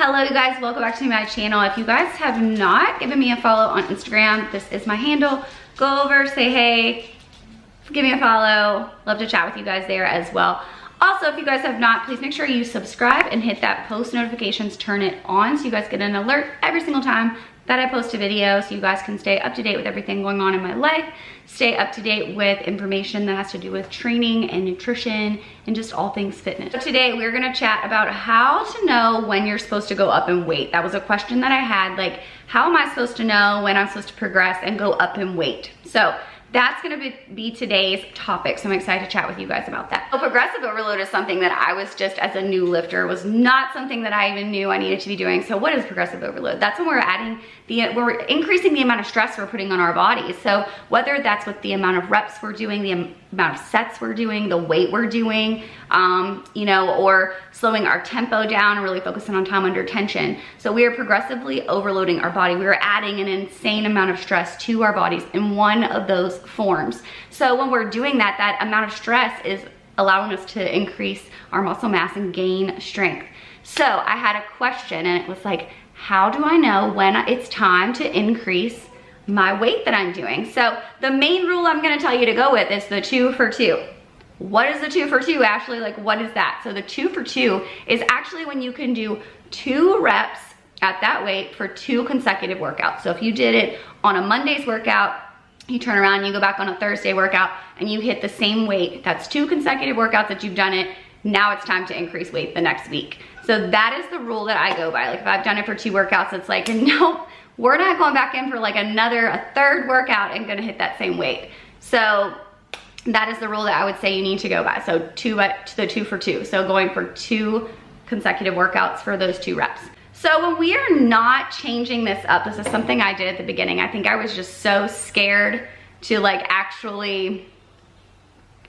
Hello you guys, welcome back to my channel. If you guys have not given me a follow on Instagram, this is my handle. Go over, say hey, give me a follow. Love to chat with you guys there as well. Also, if you guys have not, please make sure you subscribe and hit that post notifications, turn it on so you guys get an alert every single time that I post a video so you guys can stay up to date with everything going on in my life, stay up to date with information that has to do with training and nutrition and just all things fitness. So today we're gonna chat about how to know when you're supposed to go up in weight. That was a question that I had, like, how am I supposed to know when I'm supposed to progress and go up in weight? So that's gonna be today's topic, so I'm excited to chat with you guys about that. So progressive overload is something that I was just, as a new lifter, was not something that I even knew I needed to be doing. So what is progressive overload? That's when we're increasing the amount of stress we're putting on our bodies. So whether that's with the amount of reps we're doing, the amount of sets we're doing, the weight we're doing, or slowing our tempo down and really focusing on time under tension. So we are progressively overloading our body. We are adding an insane amount of stress to our bodies in one of those forms. So when we're doing that, that amount of stress is allowing us to increase our muscle mass and gain strength. So I had a question and it was like, how do I know when it's time to increase my weight that I'm doing? So the main rule I'm gonna tell you to go with is the 2 for 2. What is the 2 for 2, Ashley? Like, what is that? So the 2 for 2 is actually when you can do 2 reps at that weight for 2 consecutive workouts. So if you did it on a Monday's workout, you turn around, you go back on a Thursday workout and you hit the same weight. That's 2 consecutive workouts that you've done it. Now it's time to increase weight the next week. So that is the rule that I go by. Like if I've done it for 2 workouts, it's like, nope, we're not going back in for like a third workout and gonna hit that same weight. So that is the rule that I would say you need to go by. So the 2 for 2. So going for 2 consecutive workouts for those 2 reps. So when we are not changing this up, this is something I did at the beginning. I think I was just so scared to like actually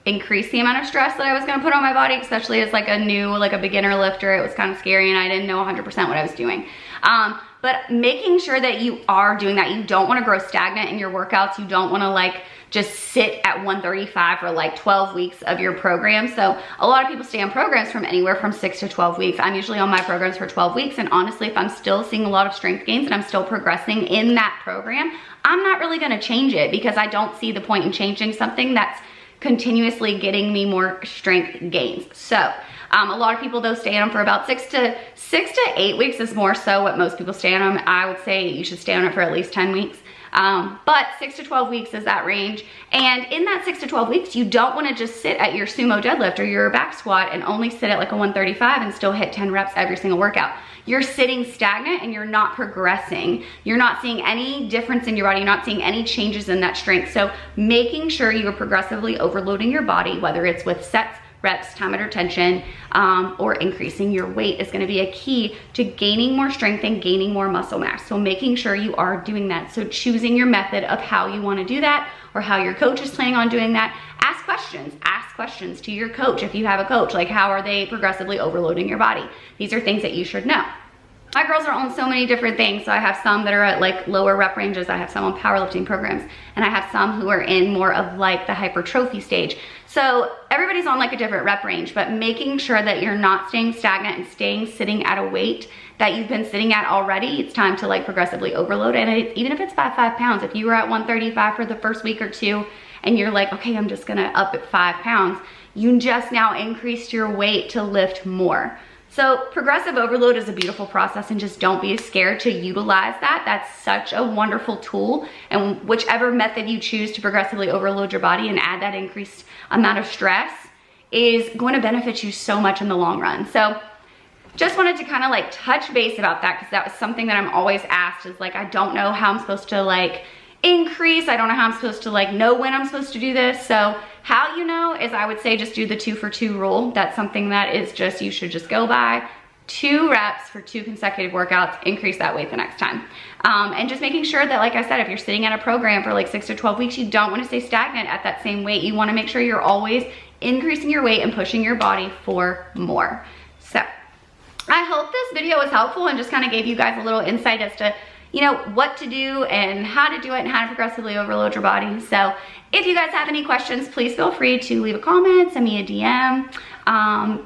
increase the amount of stress that I was gonna put on my body, especially as like a beginner lifter. It was kind of scary and I didn't know 100% what I was doing. But making sure that you are doing that. You don't wanna grow stagnant in your workouts. You don't wanna like just sit at 135 for like 12 weeks of your program. So a lot of people stay on programs from anywhere from 6 to 12 weeks. I'm usually on my programs for 12 weeks. And honestly, if I'm still seeing a lot of strength gains and I'm still progressing in that program, I'm not really gonna change it because I don't see the point in changing something that's continuously getting me more strength gains. So a lot of people though stay on them for about 6 to 8 weeks is more so what most people stay on them. I would say you should stay on it for at least 10 weeks. But 6 to 12 weeks is that range. And in that 6 to 12 weeks, you don't wanna just sit at your sumo deadlift or your back squat and only sit at like a 135 and still hit 10 reps every single workout. You're sitting stagnant and you're not progressing. You're not seeing any difference in your body. You're not seeing any changes in that strength. So making sure you are progressively overloading your body, whether it's with sets, reps, time under tension, or increasing your weight is gonna be a key to gaining more strength and gaining more muscle mass. So making sure you are doing that. So choosing your method of how you wanna do that or how your coach is planning on doing that. Ask questions to your coach if you have a coach. Like, how are they progressively overloading your body? These are things that you should know. My girls are on so many different things. So I have some that are at like lower rep ranges. I have some on powerlifting programs and I have some who are in more of like the hypertrophy stage. So everybody's on like a different rep range, but making sure that you're not staying stagnant and sitting at a weight that you've been sitting at already. It's time to like progressively overload. And even if it's by 5 pounds, if you were at 135 for the first week or 2 and you're like, okay, I'm just gonna up at 5 pounds, you just now increased your weight to lift more. So progressive overload is a beautiful process and just don't be scared to utilize that. That's such a wonderful tool. And whichever method you choose to progressively overload your body and add that increased amount of stress is going to benefit you so much in the long run. So just wanted to kind of like touch base about that because that was something that I'm always asked is like, I don't know how I'm supposed to like increase. I don't know how I'm supposed to like know when I'm supposed to do this. So how you know is I would say just do the 2 for 2 rule. That's something that is just, you should just go by 2 reps for 2 consecutive workouts, increase that weight the next time. And just making sure that, like I said, if you're sitting at a program for like 6 to 12 weeks, you don't want to stay stagnant at that same weight. You want to make sure you're always increasing your weight and pushing your body for more. So I hope this video was helpful and just kind of gave you guys a little insight as to you know, what to do and how to do it and how to progressively overload your body. So if you guys have any questions, please feel free to leave a comment, send me a DM,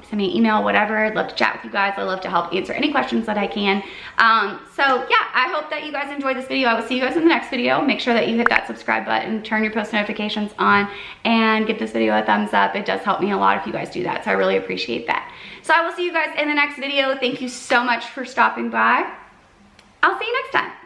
send me an email, whatever. I'd love to chat with you guys. I love to help answer any questions that I can. So yeah, I hope that you guys enjoyed this video. I will see you guys in the next video. Make sure that you hit that subscribe button, turn your post notifications on, and give this video a thumbs up. It does help me a lot if you guys do that, so I really appreciate that. So I will see you guys in the next video. Thank you so much for stopping by. I'll see you next time.